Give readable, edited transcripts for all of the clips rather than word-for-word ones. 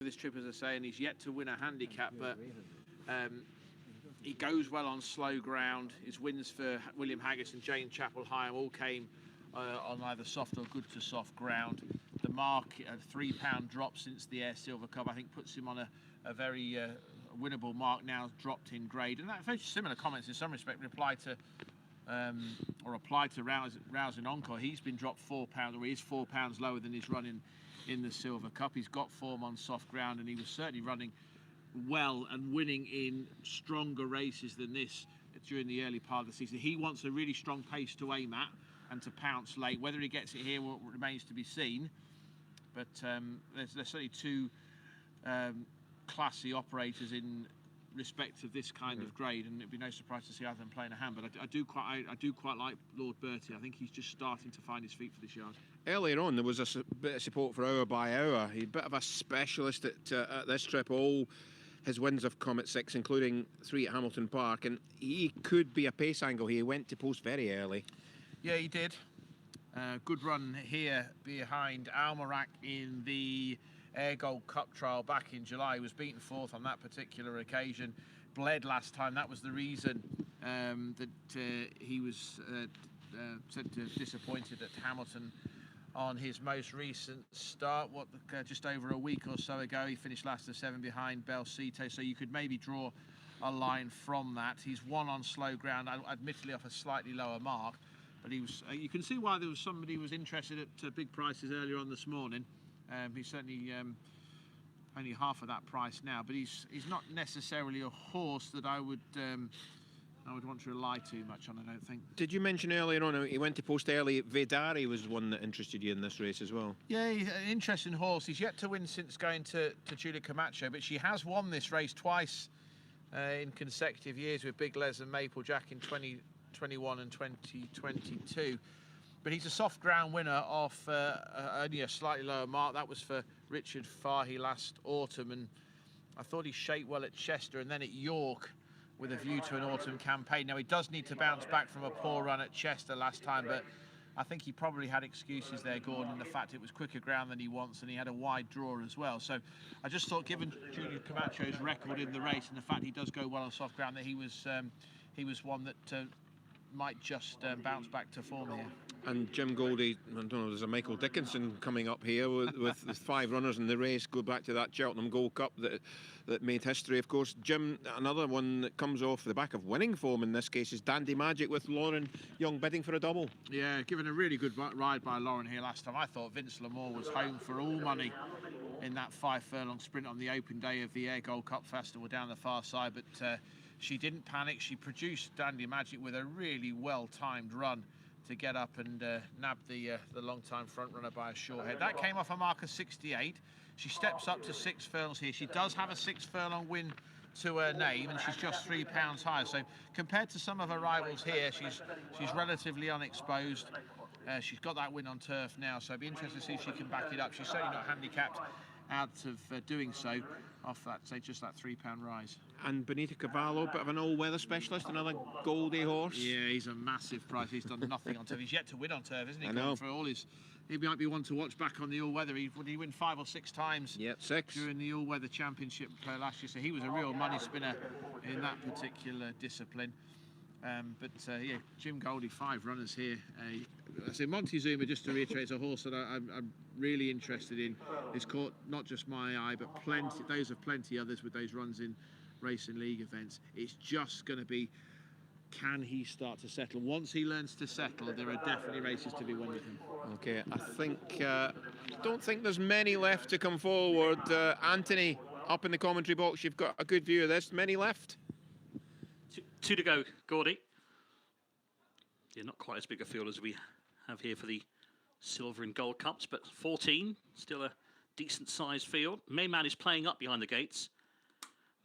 this trip, as I say, and he's yet to win a handicap, but he goes well on slow ground. His wins for William Haggis and Jane Chapel Hyam all came on either soft or good to soft ground. The mark, a £3 drop since the Ayr Silver Cup, I think puts him on a very winnable mark now, dropped in grade. And that very similar comments in some respect apply to Rousing Encore. He's been dropped £4, or he is £4 lower than his run in the Silver Cup. He's got form on soft ground, and he was certainly running well and winning in stronger races than this during the early part of the season. He wants a really strong pace to aim at and to pounce late. Whether he gets it here remains to be seen. But there's certainly two classy operators in respect of this kind of grade, and it'd be no surprise to see either of them playing a hand. But I do quite like Lord Bertie. I think he's just starting to find his feet for this yard. Earlier on, there was a bit of support for Hour by Hour. He's a bit of a specialist at this trip. All his wins have come at 6, including 3 at Hamilton Park, and he could be a pace angle. He went to post very early. Yeah, he did. Good run here behind Almerac in the Ayr Gold Cup trial back in July. He was beaten 4th on that particular occasion. Bled last time. That was the reason that he was said to disappointed at Hamilton on his most recent start. Just over a week or so ago, he finished last of 7 behind Belsito, so you could maybe draw a line from that. He's won on slow ground, admittedly off a slightly lower mark, but he was. You can see why there was somebody who was interested at big prices earlier on this morning. He's certainly only half of that price now, but he's not necessarily a horse that I would want to rely too much on, I don't think. Did you mention earlier on he went to post early? Vedari was one that interested you in this race as well. Yeah, he's an interesting horse. He's yet to win since going to Julia Camacho, but she has won this race twice in consecutive years with Big Les and Maple Jack in 2021 and 2022. But he's a soft ground winner off only a slightly lower mark. That was for Richard Fahey last autumn, and I thought he shaped well at Chester and then at York with a view to an autumn campaign. Now, he does need to bounce back from a poor run at Chester last time, but I think he probably had excuses there, Gordon, the fact it was quicker ground than he wants, and he had a wide draw as well. So I just thought, given Julia Camacho's record in the race and the fact he does go well on soft ground, that he was one that might just bounce back to form here. And Jim Goldie, I don't know, there's a Michael Dickinson coming up here with 5 runners in the race. Go back to that Cheltenham Gold Cup that made history, of course. Jim, another one that comes off the back of winning form in this case is Dandy Magic, with Lauren Young bidding for a double. Yeah, given a really good ride by Lauren here last time. I thought Vince Lamore was home for all money in that 5 furlong sprint on the open day of the Ayr Gold Cup Festival down the far side, but she didn't panic. She produced Dandy Magic with a really well-timed run to get up and nab the long-time front runner by a short head. That came off a mark of 68. She steps up to 6 furlongs here. She does have a 6 furlong win to her name, and she's just £3 higher. So compared to some of her rivals here, she's relatively unexposed. She's got that win on turf now, so it'd be interesting to see if she can back it up. She's certainly not handicapped out of doing so off that, say, just that £3 rise. And Benito Cavallo, bit of an all-weather specialist, another Goldie horse. Yeah, he's a massive price. He's done nothing on turf. He's yet to win on turf, isn't he? I know. For all his, he might be one to watch back on the all-weather. He win 5 or 6 times. Yeah, 6 during the all-weather championship last year. So he was a real money spinner in that particular discipline. Yeah, Jim Goldie, 5 runners here. I say Montezuma, just to reiterate, is a horse that I'm really interested in. It's caught not just my eye, but those of plenty others with those runs in racing league events. It's just going to be, can he start to settle? Once he learns to settle, there are definitely races to be won with him. Okay, I think, don't think there's many left to come forward. Anthony, up in the commentary box, you've got a good view of this. Many left? 2 to go, Gordy. Yeah, not quite as big a field as we have here for the Silver and Gold Cups, but 14, still a decent sized field. Mayman is playing up behind the gates.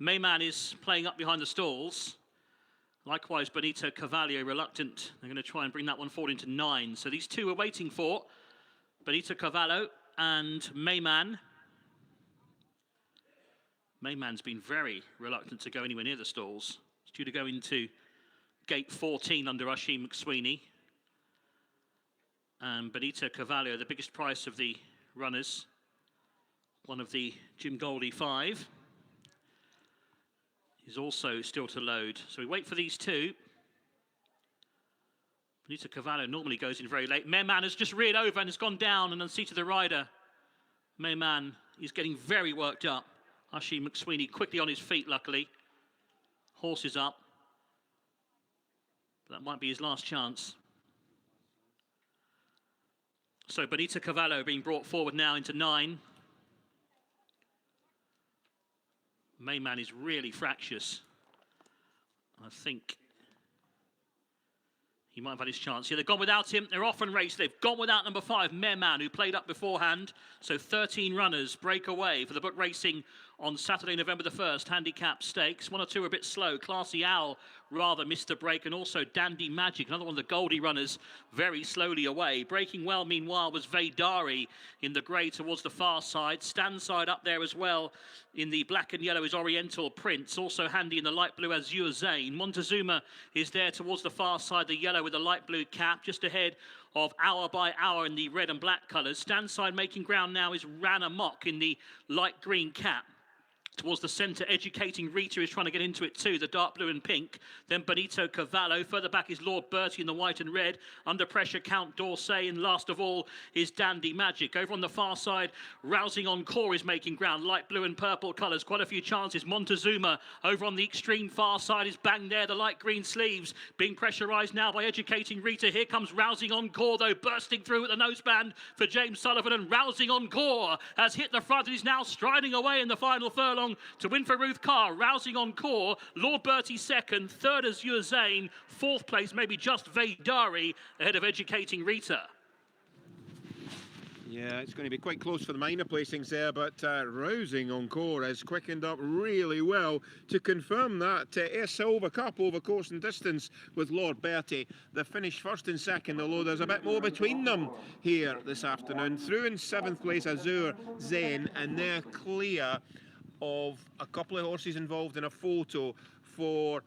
Mayman is playing up behind the stalls. Likewise, Benito Cavallo, reluctant. They're going to try and bring that one forward into 9. So these two are waiting for Benito Cavallo and Mayman. Mayman's been very reluctant to go anywhere near the stalls. He's due to go into gate 14 under Oisin McSweeney. And Benito Cavallo, the biggest price of the runners, one of the Jim Goldie 5, is also still to load. So we wait for these two. Benito Cavallo normally goes in very late. Mayman has just reared over and has gone down and unseated the rider. Mayman is getting very worked up. Ashi McSweeney quickly on his feet, luckily. Horse is up. That might be his last chance. So Benito Cavallo being brought forward now into 9. Mayman is really fractious. I think he might have had his chance. Yeah, they've gone without him. They're off and race. They've gone without number 5, Mayman, who played up beforehand. So 13 runners break away for the book racing on Saturday, November the 1st, Handicap Stakes. 1 or 2 are a bit slow. Classy Owl rather missed a break, and also Dandy Magic, another one of the Goldie runners, very slowly away. Breaking well, meanwhile, was Vaidari in the grey towards the far side. Stand side up there as well. In the black and yellow is Oriental Prince. Also handy in the light blue Azure Zane. Montezuma is there towards the far side, the yellow with the light blue cap, just ahead of Hour by Hour in the red and black colours. Stand side making ground now is Ran Amok in the light green cap. Towards the centre, Educating Rita is trying to get into it too, the dark blue and pink. Then Benito Cavallo. Further back is Lord Bertie in the white and red. Under pressure, Count d'Orsay. And last of all is Dandy Magic. Over on the far side, Rousing Encore is making ground. Light blue and purple colours. Quite a few chances. Montezuma over on the extreme far side is bang there. The light green sleeves being pressurised now by Educating Rita. Here comes Rousing Encore, though, bursting through at the noseband for James Sullivan. And Rousing Encore has hit the front and is now striding away in the final furlong to win for Ruth Carr. Rousing Encore, Lord Bertie second, third Azure Zane, fourth place maybe just Vaidari ahead of Educating Rita. Yeah, it's going to be quite close for the minor placings there, but Rousing Encore has quickened up really well to confirm that Air Silver Cup over course and distance with Lord Bertie. They finished first and second, although there's a bit more between them here this afternoon. Through in 7th place Azure Zen, and they're clear of a couple of horses involved in a photo for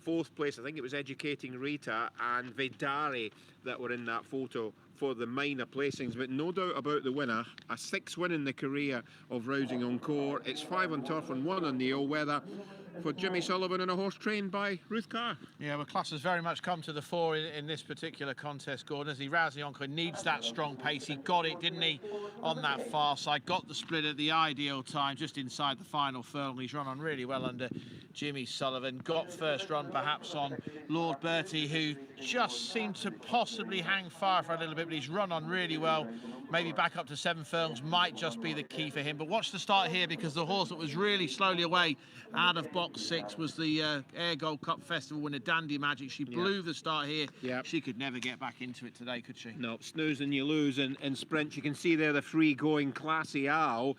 4th place. I think it was Educating Rita and Vaidari that were in that photo for the minor placings, but no doubt about the winner. A 6th win in the career of Rousing Encore. It's 5 on turf and 1 on the all-weather for Jimmy Sullivan and a horse trained by Ruth Carr. Yeah, well, class has very much come to the fore in this particular contest, Gordon, as he Rousing Encore needs that strong pace. He got it, didn't he, on that far side. Got the split at the ideal time, just inside the final furlong. He's run on really well under Jimmy Sullivan. Got first run perhaps on Lord Bertie, who just seemed to possibly hang fire for a little bit, but he's run on really well. Maybe back up to 7 furlongs might just be the key for him. But watch the start here, because the horse that was really slowly away out of box 6 was the Air Gold Cup Festival winner, Dandy Magic. She blew the start here. She could never get back into it today, could she? No, snooze and you lose in sprint. You can see there the free-going Classy Owl.